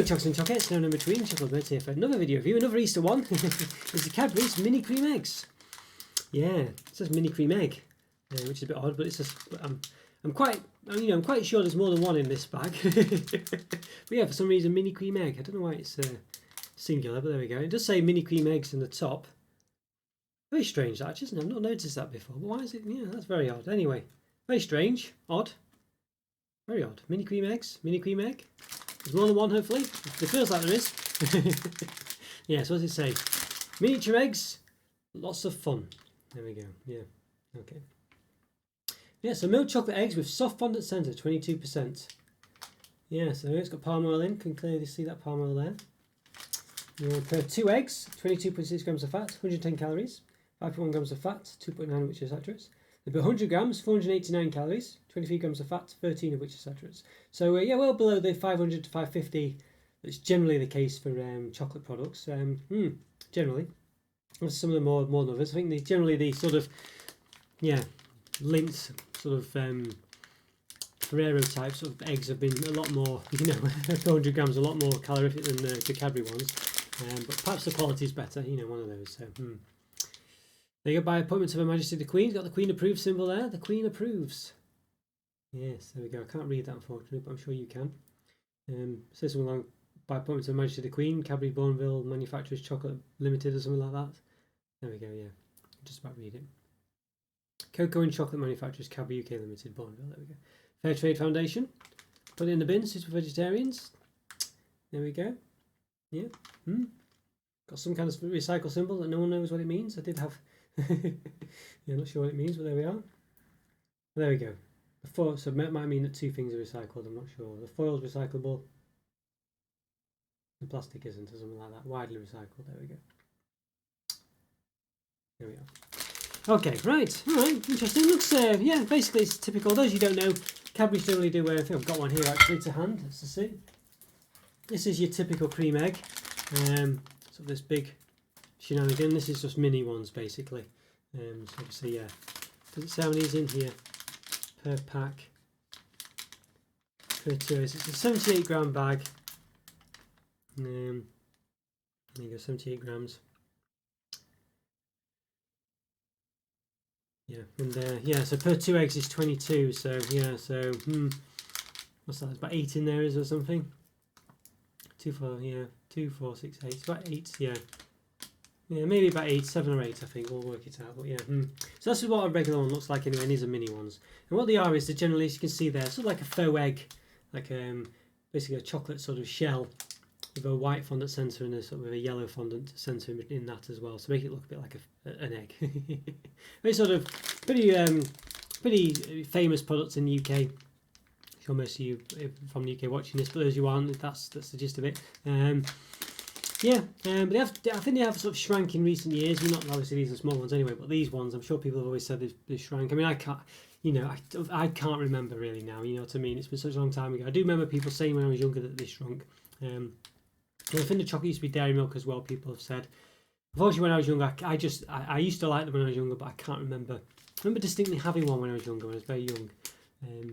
Hello Chocks and Chockettes, no between, Roberto here for another video review, another Easter one. It's the Cadbury's mini cream eggs. Yeah, it says mini cream egg, which is a bit odd, but it's just, I'm quite sure there's more than one in this bag. But yeah, for some reason mini cream egg, I don't know why it's singular, but there we go. It does say mini cream eggs in the top. Very strange that, actually, isn't it? I've not noticed that before, but why is it, yeah, that's very odd. Anyway, very strange, odd, very odd. Mini cream eggs, mini cream egg. There's more than one, hopefully. It feels like there is. Yeah, so what does it say? Miniature eggs, lots of fun. There we go. Yeah, okay. Yeah, so milk chocolate eggs with soft fondant centre, 22%. Yeah, so it's got palm oil in. Can clearly see that palm oil there. Yeah, per 2 eggs, 22.6 grams of fat, 110 calories, 5.1 grams of fat, 2.9 of which are saturates. There'll be 100 grams, 489 calories, 23 grams of fat, 13 of which are saturates. So yeah, well below the 500 to 550 that's generally the case for chocolate products. Generally, some of them more than others. I think generally the sort of linked sort of Ferrero type sort of eggs have been a lot more, 400 grams a lot more calorific than the Cadbury ones. But perhaps the quality is better. One of those. So. There you go, by appointment of Her Majesty the Queen. Got the Queen approves symbol there. The Queen approves. Yes, there we go. I can't read that unfortunately, but I'm sure you can. Says something like by appointment of Her Majesty the Queen, Cadbury Bourneville Manufacturers Chocolate Limited or something like that. There we go, yeah. Just about read it. Cocoa and Chocolate Manufacturers Cadbury UK Limited, Bourneville. There we go. Fair Trade Foundation. Put it in the bin, suitable for vegetarians. There we go. Yeah. Got some kind of recycle symbol that no one knows what it means. I did have... Yeah, not sure what it means, but there we are. There we go. The foil, so it might mean that two things are recycled, I'm not sure. The foil's recyclable, the plastic isn't, or something like that. Widely recycled, there we go. There we are. Okay, right, alright, interesting. Looks, yeah, basically it's typical. Those you don't know, Cadbury's generally do, I think I've got one here actually to hand, let's see. This is your typical cream egg. So this big shenanigan. This is just mini ones basically. So obviously, yeah. Does it say how many's in here per pack? Per 2. It's a 78 gram bag. There you go, 78 grams. Yeah, and yeah, so per 2 eggs is 22. So yeah, so what's that? There's about 8 in there, is there something? 2, 4, yeah, 2, 4, 6, 8. It's about 8, yeah. Yeah, maybe about 8, 7 or 8, I think. We'll work it out. But yeah, so that's what a regular one looks like anyway. And these are mini ones. And what they are is they're generally, as you can see there, sort of like a faux egg, like basically a chocolate sort of shell with a white fondant centre and a sort of a yellow fondant centre in that as well. So make it look a bit like an egg. Very sort of pretty famous products in the UK. I'm sure most of you from the UK watching this, but those who aren't, that's the gist of it. Yeah, but I think they have sort of shrank in recent years. Not obviously these are small ones anyway, but these ones, I'm sure people have always said they shrank. I mean, I can't remember really now. You know what I mean? It's been such a long time ago. I do remember people saying when I was younger that they shrunk. I think the chocolate used to be dairy milk as well. People have said. Unfortunately, when I was younger, I used to like them when I was younger, but I can't remember. I remember distinctly having one when I was younger, when I was very young.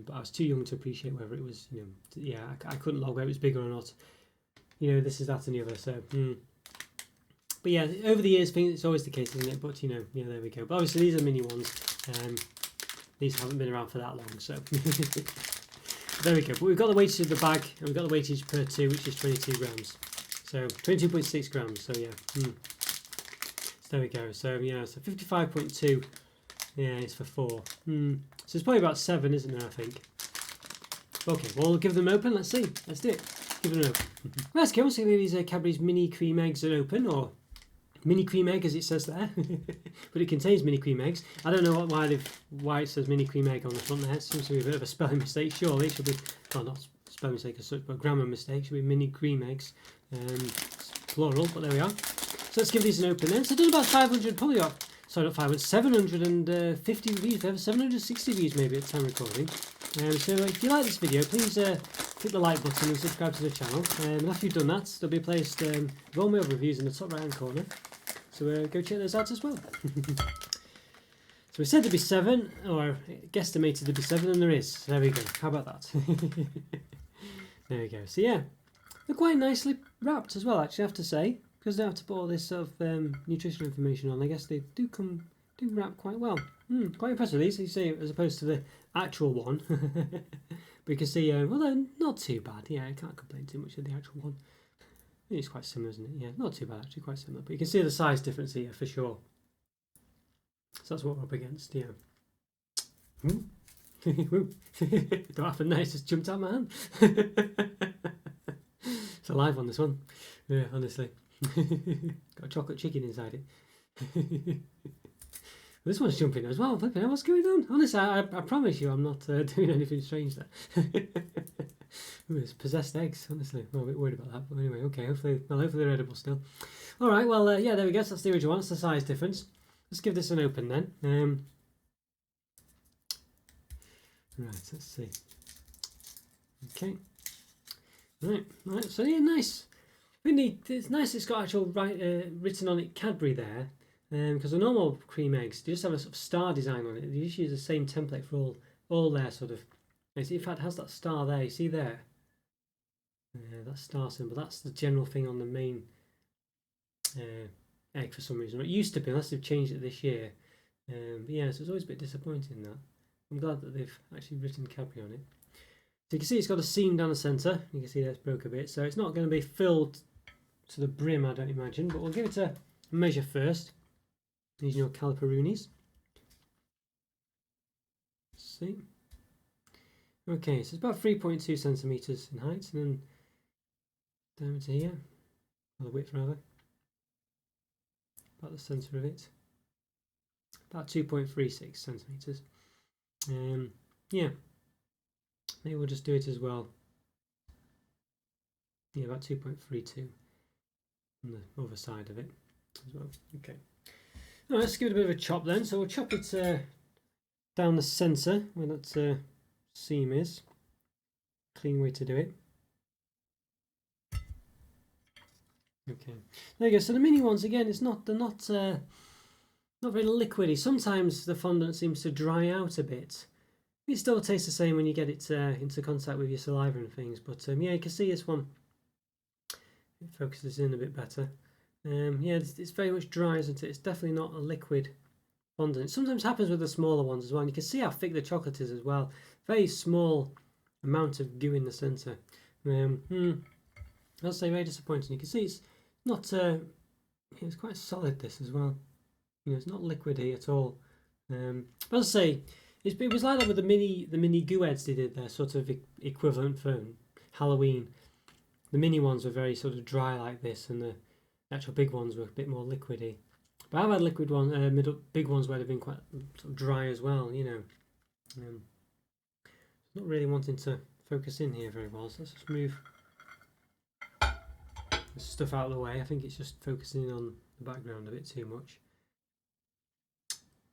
But I was too young to appreciate whether it was, yeah, I couldn't log whether it was bigger or not. This is that and the other. So, but yeah, over the years, I think it's always the case, isn't it? But yeah, there we go. But obviously, these are mini ones. These haven't been around for that long, so there we go. But we've got the weightage of the bag, and we've got the weightage per 2, which is 22 grams. So 22.6 grams. So yeah, so there we go. So yeah, so 55.2. Yeah, it's for 4. So it's probably about 7, isn't there? I think. Okay, well, we'll give them open. Let's see. Let's do it. Give it an open. Let's go. See these Cadbury's mini cream eggs are open, or mini cream egg as it says there, but it contains mini cream eggs. I don't know why it says mini cream egg on the front there. It seems to be a bit of a spelling mistake. Surely it should be, well, not spelling mistake as such, but a grammar mistake. It should be mini cream eggs, plural. But there we are. So let's give these an open then. So done about 500, probably up. Sorry, not 500, 750 reviews. We have 760 views maybe at the time of recording. So if you like this video, please click the like button and subscribe to the channel. And after you've done that, there'll be a playlist of all my other reviews in the top right hand corner. So go check those out as well. So we said there'd be 7, or guesstimated there'd be 7, and there is. So there we go. How about that? There we go. So yeah, They're quite nicely wrapped as well, actually, I have to say, because they don't have to put all this sort of nutritional information on. I guess they do wrap quite well. Quite impressive these, you see, as opposed to the actual one. But you can see, well, they're not too bad. Yeah, I can't complain too much of the actual one. I think it's quite similar, isn't it? Yeah, not too bad, actually, quite similar. But you can see the size difference here for sure. So that's what we're up against, yeah. Don't happen nice, just jumped out of my hand. It's alive on this one. Yeah, honestly. Got a chocolate chicken inside it. This one's jumping as well. Flipping out, what's going on? Honestly, I promise you I'm not doing anything strange there. Ooh, it's possessed eggs, honestly. I'm a bit worried about that. But anyway, okay, hopefully they're edible still. Alright, well, yeah, there we go. So that's the original one. That's the size difference. Let's give this an open then. Right, let's see. Okay. Right. So yeah, nice. Really, it's nice. It's got actual written on it Cadbury there, because the normal cream eggs they just have a sort of star design on it. They just use the same template for all their sort of. In fact, it has that star there. You see there. That star symbol. That's the general thing on the main egg for some reason. It used to be, unless they've changed it this year. But yeah, so it's always a bit disappointing that. I'm glad that they've actually written Cadbury on it. So you can see it's got a seam down the centre. You can see that's broke a bit. So it's not going to be filled to the brim, I don't imagine. But we'll give it a measure first. Using your caliperoonies. Let's see. Okay, so it's about 3.2 centimetres in height. And then down to here. Or the width rather. About the centre of it. About 2.36 centimetres. Yeah, maybe we'll just do it as well. Yeah, about 2.32 on the other side of it as well. Okay. All right, let's give it a bit of a chop then. So we'll chop it down the centre where that seam is. Clean way to do it. Okay. There you go. So the mini ones again, they're not very liquidy. Sometimes the fondant seems to dry out a bit. It still tastes the same when you get it into contact with your saliva and things. But yeah, you can see this one. It focuses in a bit better. Yeah, it's very much dry, isn't it? It's definitely not a liquid fondant. It sometimes happens with the smaller ones as well. And you can see how thick the chocolate is as well. Very small amount of goo in the centre. I'll say very disappointing. You can see it's not. It's quite solid this as well. You know, it's not liquidy at all. But I'll say it was like that with the mini goo heads they did. Their sort of equivalent for Halloween. The mini ones were very sort of dry like this, and the actual big ones were a bit more liquidy. But I've had liquid ones, big ones where they've been quite sort of dry as well. You know, not really wanting to focus in here very well. So let's just move this stuff out of the way. I think it's just focusing on the background a bit too much.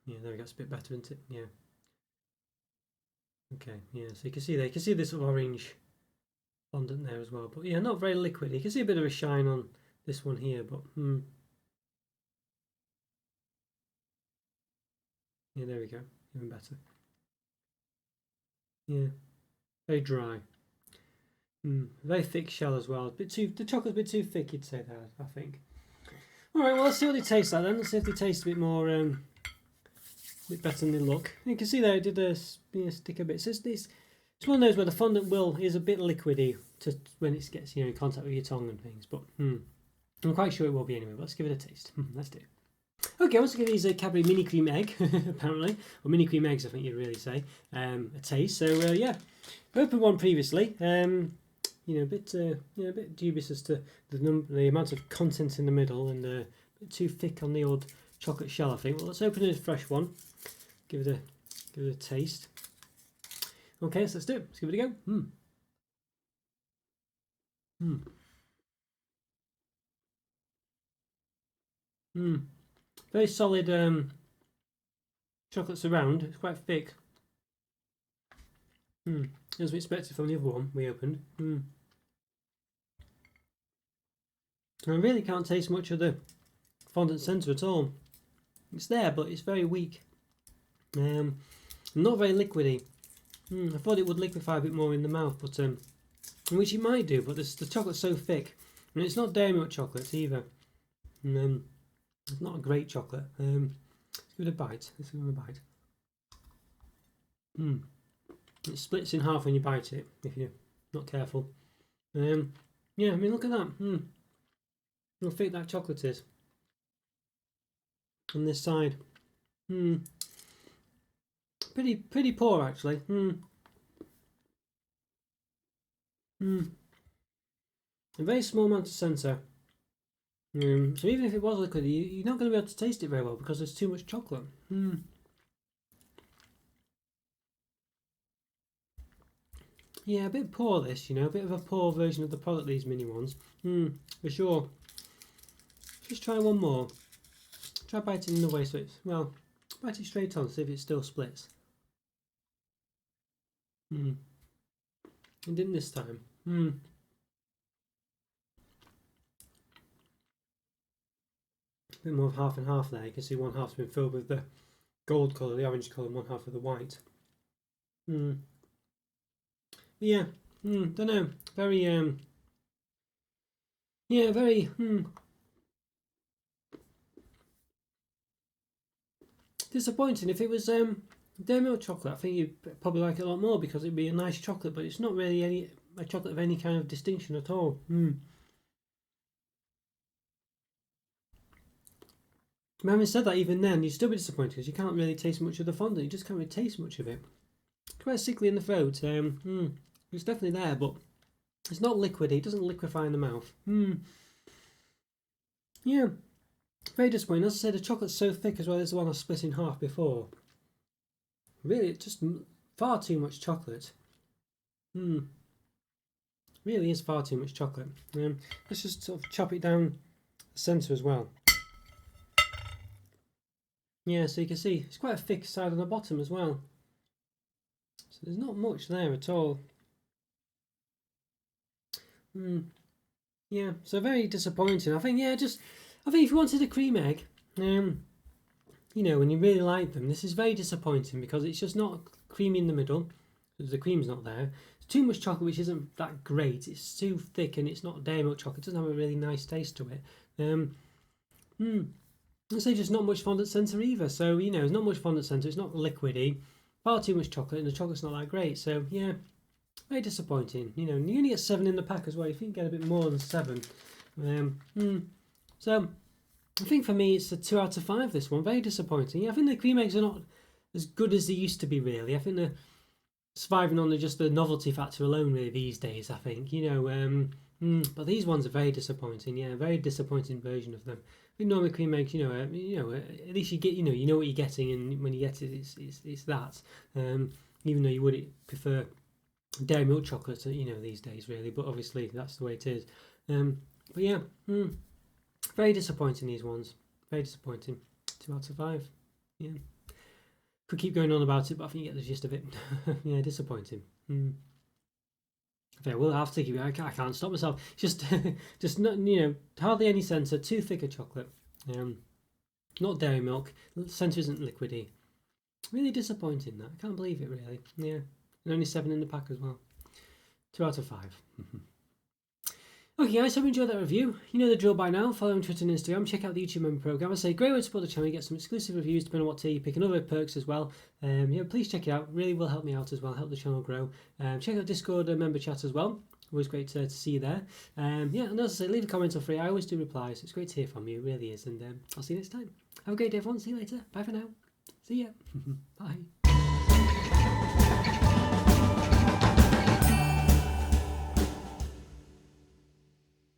Yeah, there we go. It's a bit better, isn't it? Yeah. Okay. Yeah. So you can see there. You can see this sort of orange fondant there as well. But yeah, not very liquid. You can see a bit of a shine on this one here, but yeah, there we go. Even better. Yeah. Very dry. Very thick shell as well. The chocolate's a bit too thick, you'd say there, I think. All right. Well, let's see what they taste like then. Let's see if they taste a bit more. A bit better than they look. You can see there it did stick a bit. So it's one of those where the fondant is a bit liquidy when it gets in contact with your tongue and things. But I'm quite sure it will be anyway. But let's give it a taste. Let's do it. Okay, I want to give these a Cadbury mini cream egg apparently, or mini cream eggs I think you'd really say, a taste. So yeah, I opened one previously. A bit dubious as to the amount of content in the middle and a bit too thick on the old chocolate shell, I think. Well, let's open a fresh one. Give it a taste. Okay, so let's do it. Let's give it a go. Very solid chocolate surround. It's quite thick. As we expected from the other one we opened. I really can't taste much of the fondant centre at all. It's there, but it's very weak. Not very liquidy. I thought it would liquefy a bit more in the mouth, but which it might do, but the chocolate's so thick, and it's not dairy milk chocolate either. And it's not a great chocolate. Let's give it a bite. Let's give it a bite. It splits in half when you bite it if you're not careful. Yeah, I mean, look at that. How thick that chocolate is on this side. Pretty poor actually. A very small amount of centre. So even if it was liquid, you're not going to be able to taste it very well because there's too much chocolate. Yeah, a bit poor this, a bit of a poor version of the product, these mini ones. For sure. Just try one more. Try biting in the way so it's, well, bite it straight on, see if it still splits. It didn't this time. A bit more of half and half there. You can see one half's been filled with the gold colour, the orange colour, and one half with the white. Yeah, don't know. Very, yeah, very, disappointing. If it was dairy milk chocolate, I think you'd probably like it a lot more because it'd be a nice chocolate, but it's not really a chocolate of any kind of distinction at all. But having said that, even then, you'd still be disappointed because you can't really taste much of the fondant. You just can't really taste much of it. It's quite sickly in the throat. It's definitely there, but it's not liquidy. It doesn't liquefy in the mouth. Yeah, very disappointing. As I said, the chocolate's so thick as well as the one I split in half before. Really, it's just far too much chocolate. Really is far too much chocolate. Let's just sort of chop it down the centre as well. Yeah, so you can see it's quite a thick side on the bottom as well. So there's not much there at all. Yeah, so very disappointing. I think if you wanted a cream egg, when you really like them, this is very disappointing because it's just not creamy in the middle. The cream's not there. It's too much chocolate, which isn't that great. It's too thick and it's not dairy milk chocolate. It doesn't have a really nice taste to it. I'd say just not much fondant centre either. So, there's not much fondant centre. It's not liquidy. Far too much chocolate, and the chocolate's not that great. So, yeah, very disappointing. You only get 7 in the pack as well. You think you get a bit more than 7. So, I think for me, it's a 2 out of 5, this one. Very disappointing. Yeah, I think the cream eggs are not as good as they used to be, really. I think they're surviving on just the novelty factor alone, really, these days, I think. But these ones are very disappointing. Yeah, a very disappointing version of them. I think normally cream eggs, at least you get, you know what you're getting, and when you get it, it's that. Even though you would prefer dairy milk chocolate, these days, really. But obviously, that's the way it is. But yeah, very disappointing, these ones. Very disappointing. 2 out of 5. Yeah. Could keep going on about it, but I think you get the gist of it. Yeah, disappointing. Okay, we'll have to keep it. I can't stop myself. Just not, hardly any centre. Too thick a chocolate. Not dairy milk. The centre isn't liquidy. Really disappointing. That I can't believe it. Really. Yeah, and only 7 in the pack as well. 2 out of 5. Okay guys, hope you enjoyed that review. You know the drill by now. Follow on Twitter and Instagram. Check out the YouTube member program. I say great way to support the channel. You get some exclusive reviews depending on what tier you pick and other perks as well. Please check it out. Really will help me out as well. Help the channel grow. Check out Discord member chat as well. Always great to see you there. And as I say, leave a comment or free. I always do reply, so it's great to hear from you. It really is. And I'll see you next time. Have a great day, everyone. See you later. Bye for now. See ya. Bye.